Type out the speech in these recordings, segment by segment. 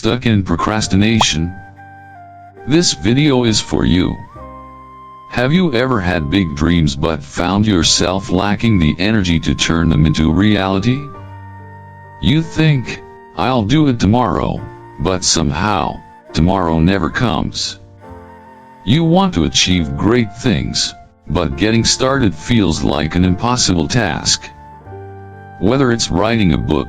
Stuck in procrastination? This video is for you. Have you ever had big dreams but found yourself lacking the energy to turn them into reality? You think, I'll do it tomorrow, but somehow, tomorrow never comes. You want to achieve great things, but getting started feels like an impossible task. Whether it's writing a book,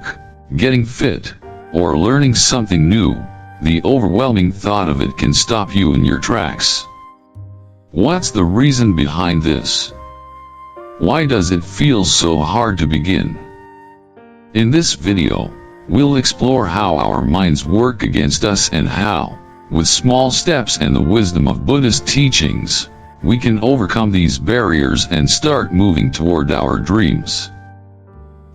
getting fit, or learning something new, the overwhelming thought of it can stop you in your tracks. What's the reason behind this? Why does it feel so hard to begin? In this video, we'll explore how our minds work against us and how, with small steps and the wisdom of Buddhist teachings, we can overcome these barriers and start moving toward our dreams.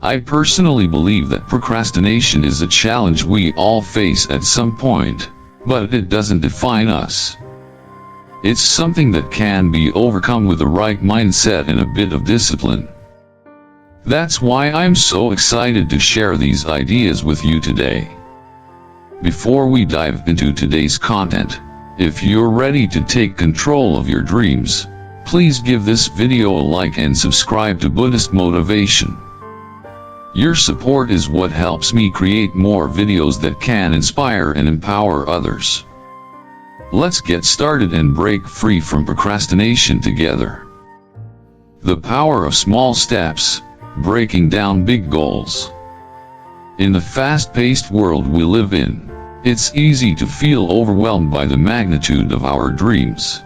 I personally believe that procrastination is a challenge we all face at some point, but it doesn't define us. It's something that can be overcome with the right mindset and a bit of discipline. That's why I'm so excited to share these ideas with you today. Before we dive into today's content, if you're ready to take control of your dreams, please give this video a like and subscribe to Buddhist Motivation. Your support is what helps me create more videos that can inspire and empower others. Let's get started and break free from procrastination together. The power of small steps, breaking down big goals. In the fast-paced world we live in, it's easy to feel overwhelmed by the magnitude of our dreams.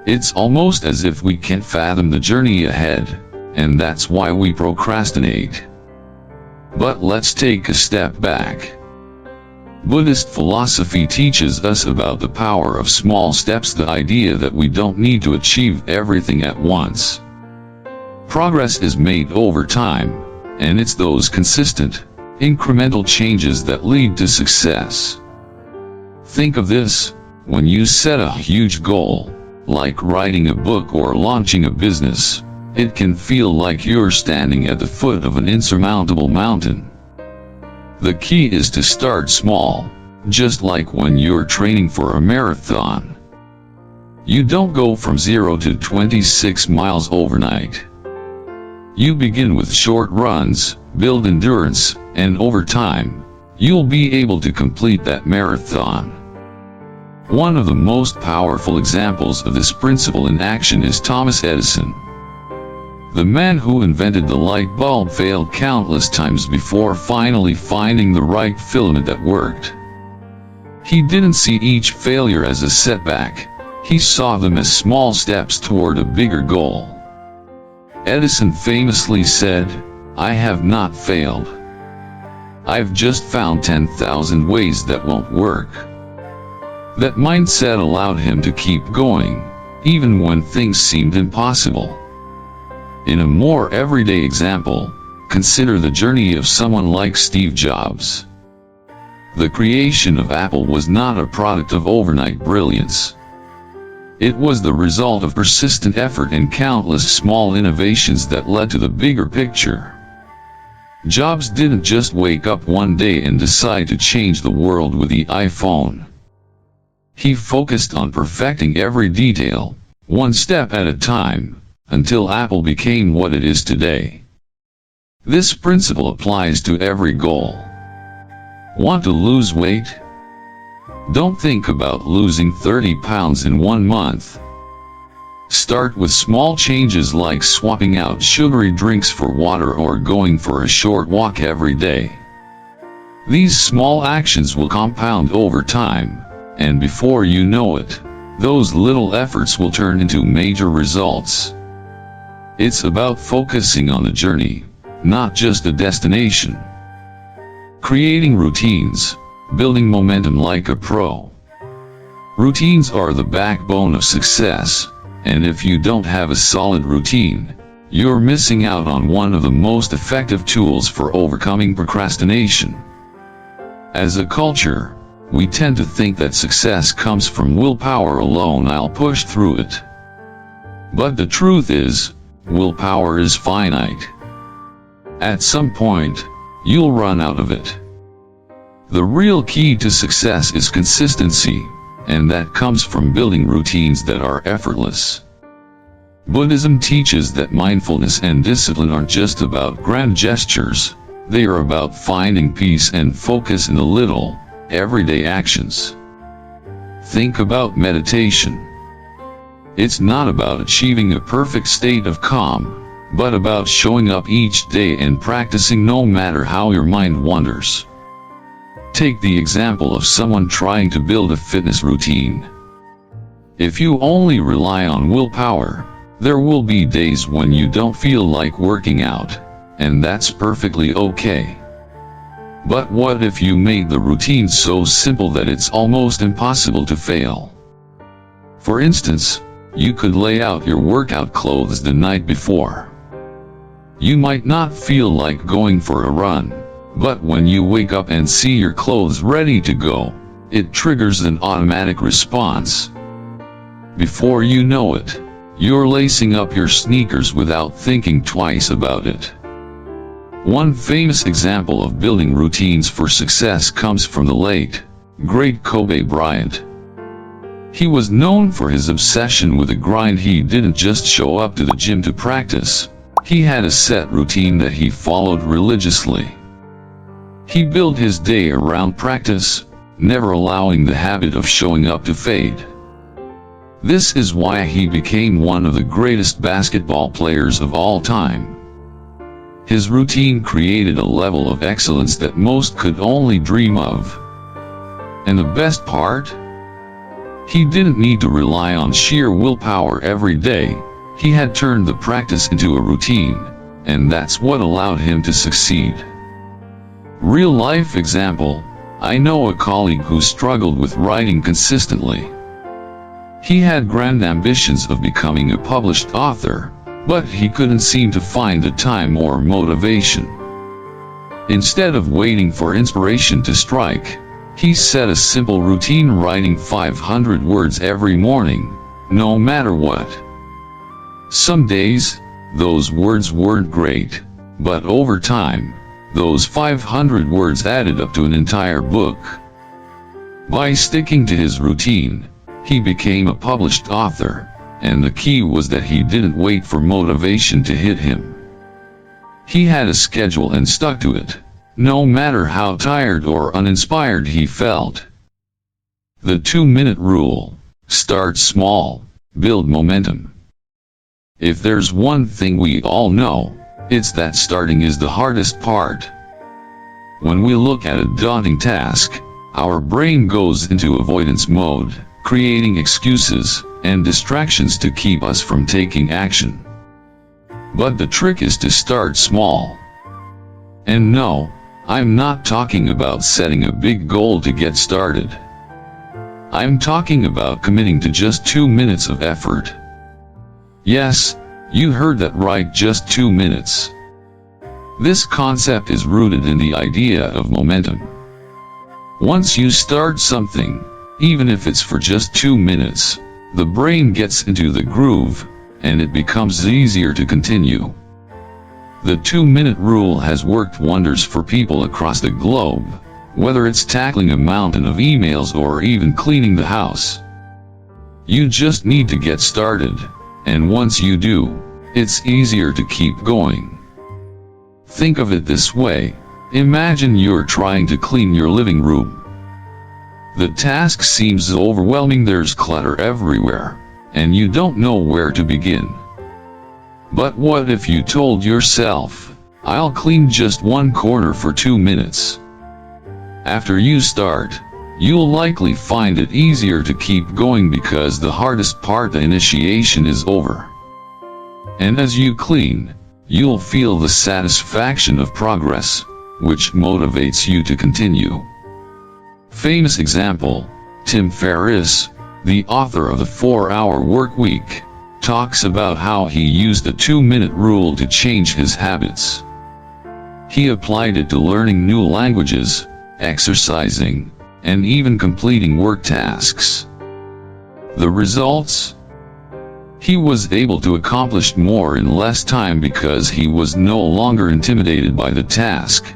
It's almost as if we can't fathom the journey ahead, and that's why we procrastinate. But let's take a step back. Buddhist philosophy teaches us about the power of small steps, the idea that we don't need to achieve everything at once. Progress is made over time, and it's those consistent, incremental changes that lead to success. Think of this: when you set a huge goal, like writing a book or launching a business, it can feel like you're standing at the foot of an insurmountable mountain. The key is to start small, just like when you're training for a marathon. You don't go from 0 to 26 miles overnight. You begin with short runs, build endurance, and over time, you'll be able to complete that marathon. One of the most powerful examples of this principle in action is Thomas Edison. The man who invented the light bulb failed countless times before finally finding the right filament that worked. He didn't see each failure as a setback, he saw them as small steps toward a bigger goal. Edison famously said, "I have not failed. I've just found 10,000 ways that won't work." That mindset allowed him to keep going, even when things seemed impossible. In a more everyday example, consider the journey of someone like Steve Jobs. The creation of Apple was not a product of overnight brilliance. It was the result of persistent effort and countless small innovations that led to the bigger picture. Jobs didn't just wake up one day and decide to change the world with the iPhone. He focused on perfecting every detail, one step at a time, until Apple became what it is today. This principle applies to every goal. Want to lose weight? Don't think about losing 30 pounds in 1 month. Start with small changes like swapping out sugary drinks for water or going for a short walk every day. These small actions will compound over time, and before you know it, those little efforts will turn into major results. It's about focusing on the journey, not just a destination. Creating routines, building momentum like a pro. Routines are the backbone of success, and if you don't have a solid routine, you're missing out on one of the most effective tools for overcoming procrastination. As a culture, we tend to think that success comes from willpower alone. I'll push through it. But the truth is, willpower is finite. At some point, you'll run out of it. The real key to success is consistency, and that comes from building routines that are effortless. Buddhism teaches that mindfulness and discipline aren't just about grand gestures, they are about finding peace and focus in the little, everyday actions. Think about meditation. It's not about achieving a perfect state of calm, but about showing up each day and practicing no matter how your mind wanders. Take the example of someone trying to build a fitness routine. If you only rely on willpower, there will be days when you don't feel like working out, and that's perfectly okay. But what if you made the routine so simple that it's almost impossible to fail? For instance, you could lay out your workout clothes the night before. You might not feel like going for a run, but when you wake up and see your clothes ready to go, it triggers an automatic response. Before you know it, you're lacing up your sneakers without thinking twice about it. One famous example of building routines for success comes from the late, great Kobe Bryant. He was known for his obsession with the grind. He didn't just show up to the gym to practice, he had a set routine that he followed religiously. He built his day around practice, never allowing the habit of showing up to fade. This is why he became one of the greatest basketball players of all time. His routine created a level of excellence that most could only dream of. And the best part? He didn't need to rely on sheer willpower every day. He had turned the practice into a routine, and that's what allowed him to succeed. Real life example, I know a colleague who struggled with writing consistently. He had grand ambitions of becoming a published author, but he couldn't seem to find the time or motivation. Instead of waiting for inspiration to strike, he set a simple routine: writing 500 words every morning, no matter what. Some days, those words weren't great, but over time, those 500 words added up to an entire book. By sticking to his routine, he became a published author, and the key was that he didn't wait for motivation to hit him. He had a schedule and stuck to it, no matter how tired or uninspired he felt. The 2-minute rule: start small, build momentum. If there's one thing we all know, it's that starting is the hardest part. When we look at a daunting task, our brain goes into avoidance mode, creating excuses and distractions to keep us from taking action. But the trick is to start small. And no, I'm not talking about setting a big goal to get started. I'm talking about committing to just 2 minutes of effort. Yes, you heard that right, just 2 minutes. This concept is rooted in the idea of momentum. Once you start something, even if it's for just 2 minutes, the brain gets into the groove, and it becomes easier to continue. The 2-minute rule has worked wonders for people across the globe, whether it's tackling a mountain of emails or even cleaning the house. You just need to get started, and once you do, it's easier to keep going. Think of it this way: imagine you're trying to clean your living room. The task seems overwhelming, there's clutter everywhere, and you don't know where to begin. But what if you told yourself, I'll clean just one corner for 2 minutes? After you start, you'll likely find it easier to keep going because the hardest part, the initiation, is over. And as you clean, you'll feel the satisfaction of progress, which motivates you to continue. Famous example, Tim Ferriss, the author of the 4-Hour Workweek, talks about how he used the 2-minute rule to change his habits. He applied it to learning new languages, exercising, and even completing work tasks. The results? He was able to accomplish more in less time because he was no longer intimidated by the task.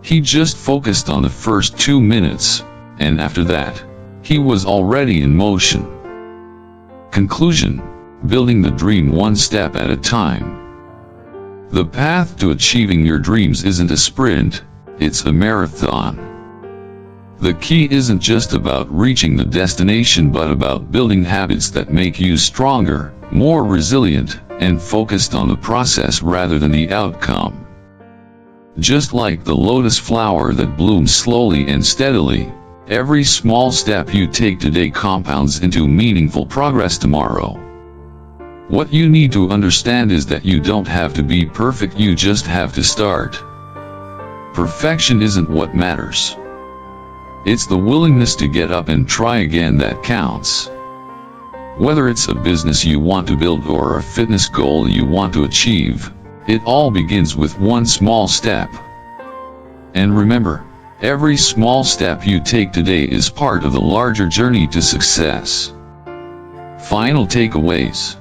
He just focused on the first 2 minutes, and after that, he was already in motion. Conclusion: building the dream one step at a time. The path to achieving your dreams isn't a sprint, it's a marathon. The key isn't just about reaching the destination but about building habits that make you stronger, more resilient, and focused on the process rather than the outcome. Just like the lotus flower that blooms slowly and steadily, every small step you take today compounds into meaningful progress tomorrow. What you need to understand is that you don't have to be perfect, you just have to start. Perfection isn't what matters. It's the willingness to get up and try again that counts. Whether it's a business you want to build or a fitness goal you want to achieve, it all begins with one small step. And remember, every small step you take today is part of the larger journey to success. Final takeaways.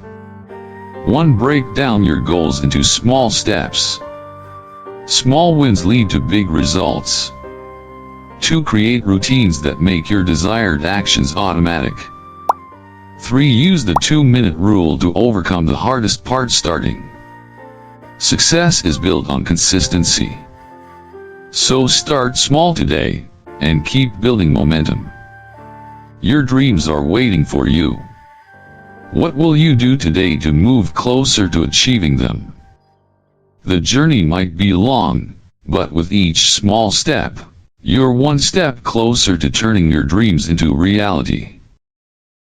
1. Break down your goals into small steps. Small wins lead to big results. 2. Create routines that make your desired actions automatic. 3. Use the 2-minute rule to overcome the hardest part: starting. Success is built on consistency. So start small today, and keep building momentum. Your dreams are waiting for you. What will you do today to move closer to achieving them? The journey might be long, but with each small step, you're one step closer to turning your dreams into reality.